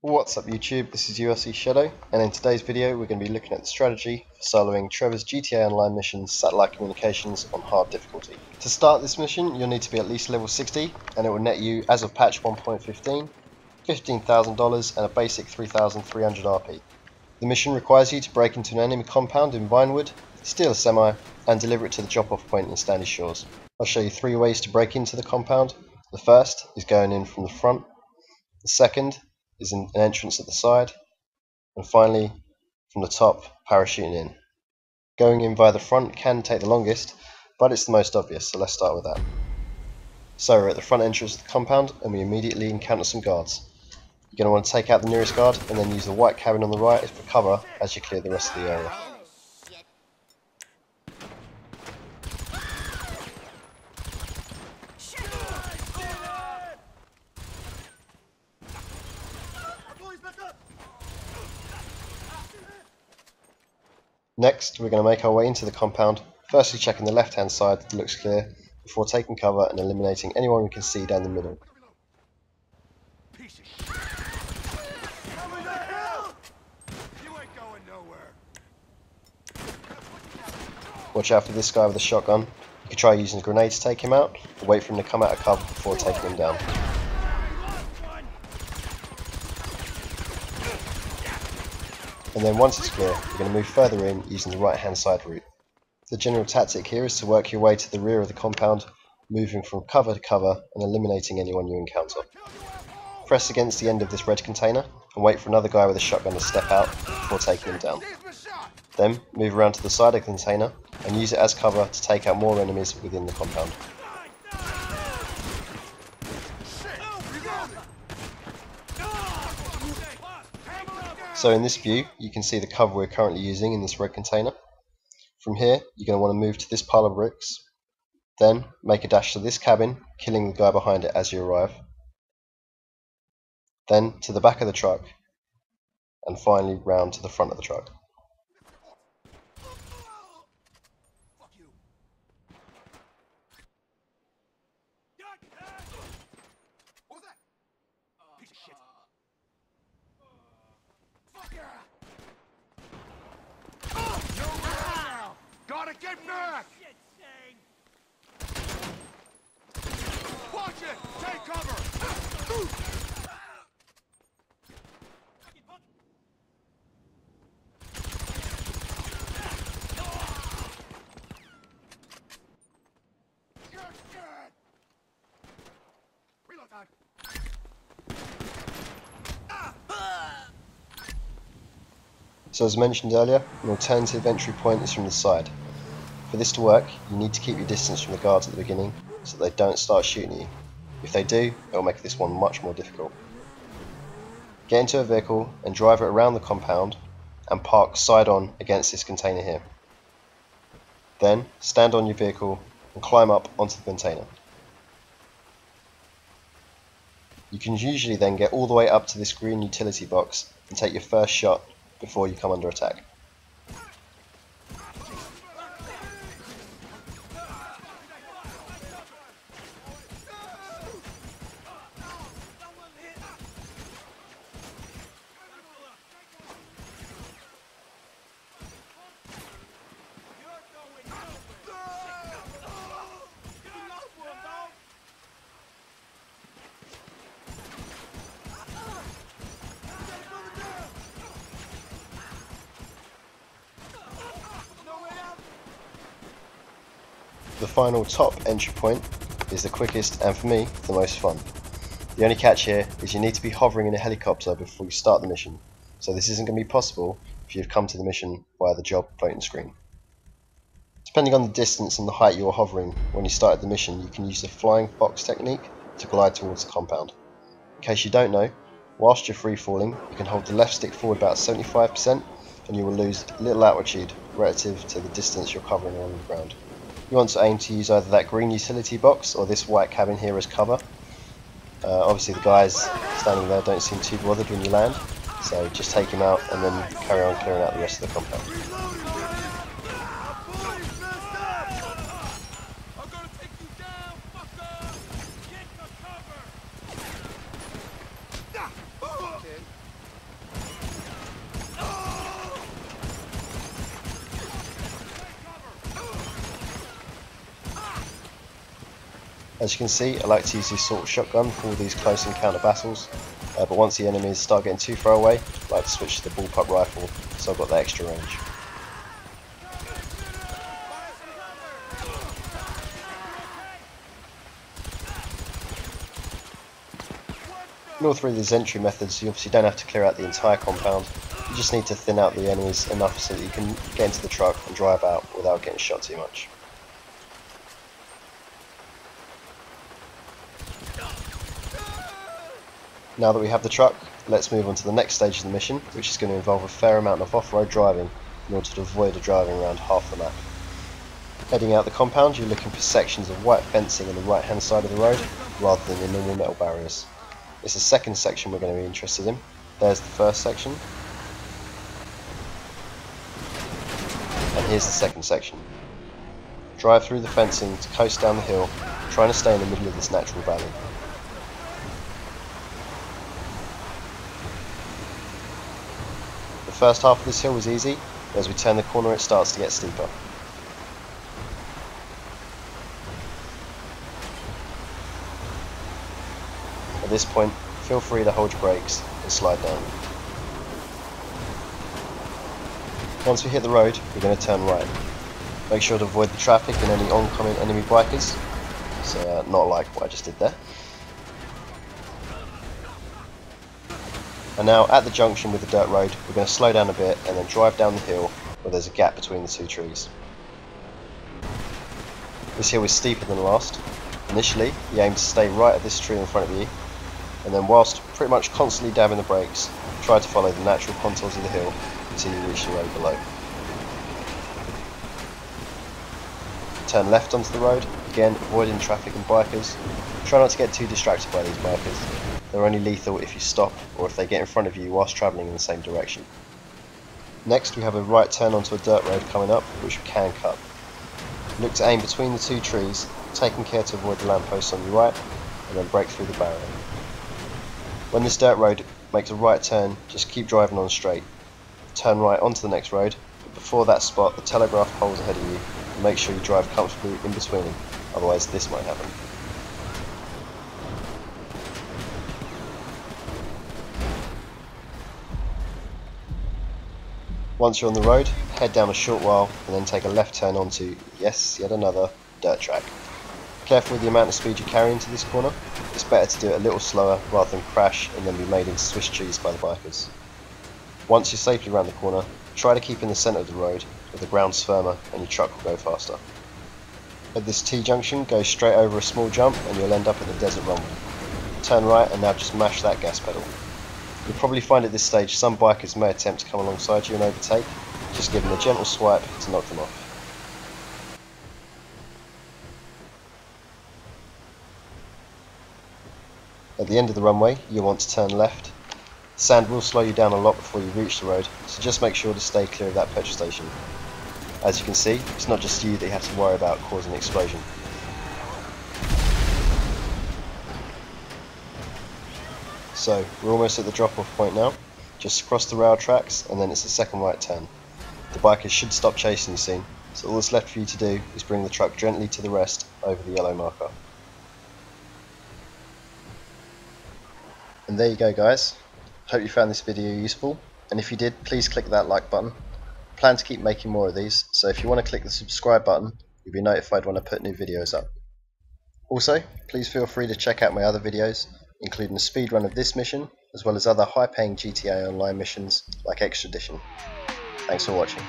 What's up YouTube, this is ULC Shadow, and in today's video we're going to be looking at the strategy for soloing Trevor's GTA Online mission Satellite Communications on hard difficulty. To start this mission you'll need to be at least level 60, and it will net you, as of patch 1.15, $15,000 and a basic 3,300 RP. The mission requires you to break into an enemy compound in Vinewood, steal a semi, and deliver it to the drop-off point in Standish Shores. I'll show you 3 ways to break into the compound. The first is going in from the front, the second is an entrance at the side, and finally from the top, parachuting in. Going in via the front can take the longest, but it's the most obvious, so let's start with that. So we're at the front entrance of the compound and we immediately encounter some guards. You're going to want to take out the nearest guard and then use the white cabin on the right for cover as you clear the rest of the area. Next, we're going to make our way into the compound, firstly checking the left hand side that looks clear, before taking cover and eliminating anyone we can see down the middle. Watch out for this guy with a shotgun. You could try using a grenade to take him out, or wait for him to come out of cover before taking him down. And then once it's clear, you're going to move further in using the right hand side route. The general tactic here is to work your way to the rear of the compound, moving from cover to cover and eliminating anyone you encounter. Press against the end of this red container and wait for another guy with a shotgun to step out before taking him down. Then move around to the side of the container and use it as cover to take out more enemies within the compound. So in this view, you can see the cover we're currently using in this red container. From here, you're going to want to move to this pile of bricks, then make a dash to this cabin, killing the guy behind it as you arrive, then to the back of the truck, and finally round to the front of the truck. Gotta get back! Watch it! Take cover! Reload time! So as mentioned earlier, an alternative entry point is from the side. For this to work, you need to keep your distance from the guards at the beginning so that they don't start shooting at you. If they do, it will make this one much more difficult. Get into a vehicle and drive it around the compound and park side on against this container here. Then stand on your vehicle and climb up onto the container. You can usually then get all the way up to this green utility box and take your first shot before you come under attack. The final top entry point is the quickest and, for me, the most fun. The only catch here is you need to be hovering in a helicopter before you start the mission, so this isn't going to be possible if you've come to the mission via the job voting screen. Depending on the distance and the height you are hovering when you started the mission, you can use the flying fox technique to glide towards the compound. In case you don't know, whilst you're free falling, you can hold the left stick forward about 75% and you will lose little altitude relative to the distance you're covering along the ground. You want to aim to use either that green utility box or this white cabin here as cover. Obviously the guys standing there don't seem too bothered when you land, so just take him out and then carry on clearing out the rest of the compound. As you can see, I like to use the assault shotgun for all these close encounter battles, but once the enemies start getting too far away, I like to switch to the bullpup rifle, so I've got the extra range. In all three of these entry methods, you obviously don't have to clear out the entire compound, you just need to thin out the enemies enough so that you can get into the truck and drive out without getting shot too much. Now that we have the truck, let's move on to the next stage of the mission, which is going to involve a fair amount of off-road driving in order to avoid a driving around half the map. Heading out the compound, you're looking for sections of white fencing on the right hand side of the road, rather than the normal metal barriers. It's the second section we're going to be interested in. There's the first section, and here's the second section. Drive through the fencing to coast down the hill, trying to stay in the middle of this natural valley. The first half of this hill was easy, but as we turn the corner it starts to get steeper. At this point, feel free to hold your brakes and slide down. Once we hit the road, we're going to turn right. Make sure to avoid the traffic and any oncoming enemy bikers, so not like what I just did there. And now at the junction with the dirt road, we're going to slow down a bit and then drive down the hill where there's a gap between the two trees. This hill is steeper than the last. Initially, you aim to stay right at this tree in front of you, and then whilst pretty much constantly dabbing the brakes, try to follow the natural contours of the hill until you reach the road below. Turn left onto the road, again avoiding traffic and bikers. Try not to get too distracted by these bikers. They're only lethal if you stop or if they get in front of you whilst travelling in the same direction. Next we have a right turn onto a dirt road coming up, which we can cut. Look to aim between the two trees, taking care to avoid the lampposts on your right, and then break through the barrier. When this dirt road makes a right turn, just keep driving on straight. Turn right onto the next road, but before that spot the telegraph poles ahead of you, and make sure you drive comfortably in between them, otherwise this might happen. Once you're on the road, head down a short while and then take a left turn onto, yes, yet another, dirt track. Careful with the amount of speed you carry into this corner. It's better to do it a little slower rather than crash and then be made into Swiss cheese by the bikers. Once you're safely around the corner, try to keep in the centre of the road where the ground's firmer and your truck will go faster. At this T-junction, go straight over a small jump and you'll end up at the desert runway. Turn right and now just mash that gas pedal. You'll probably find at this stage some bikers may attempt to come alongside you and overtake, just give them a gentle swipe to knock them off. At the end of the runway, you'll want to turn left. The sand will slow you down a lot before you reach the road, so just make sure to stay clear of that petrol station. As you can see, it's not just you that you have to worry about causing an explosion. So, we're almost at the drop-off point now. Just cross the rail tracks and then it's the second right turn. The bikers should stop chasing you soon, so all that's left for you to do is bring the truck gently to the rest over the yellow marker. And there you go guys. Hope you found this video useful, and if you did, please click that like button. I plan to keep making more of these, so if you want to click the subscribe button, you'll be notified when I put new videos up. Also, please feel free to check out my other videos, including a speedrun of this mission, as well as other high paying GTA Online missions like Extradition. Thanks for watching.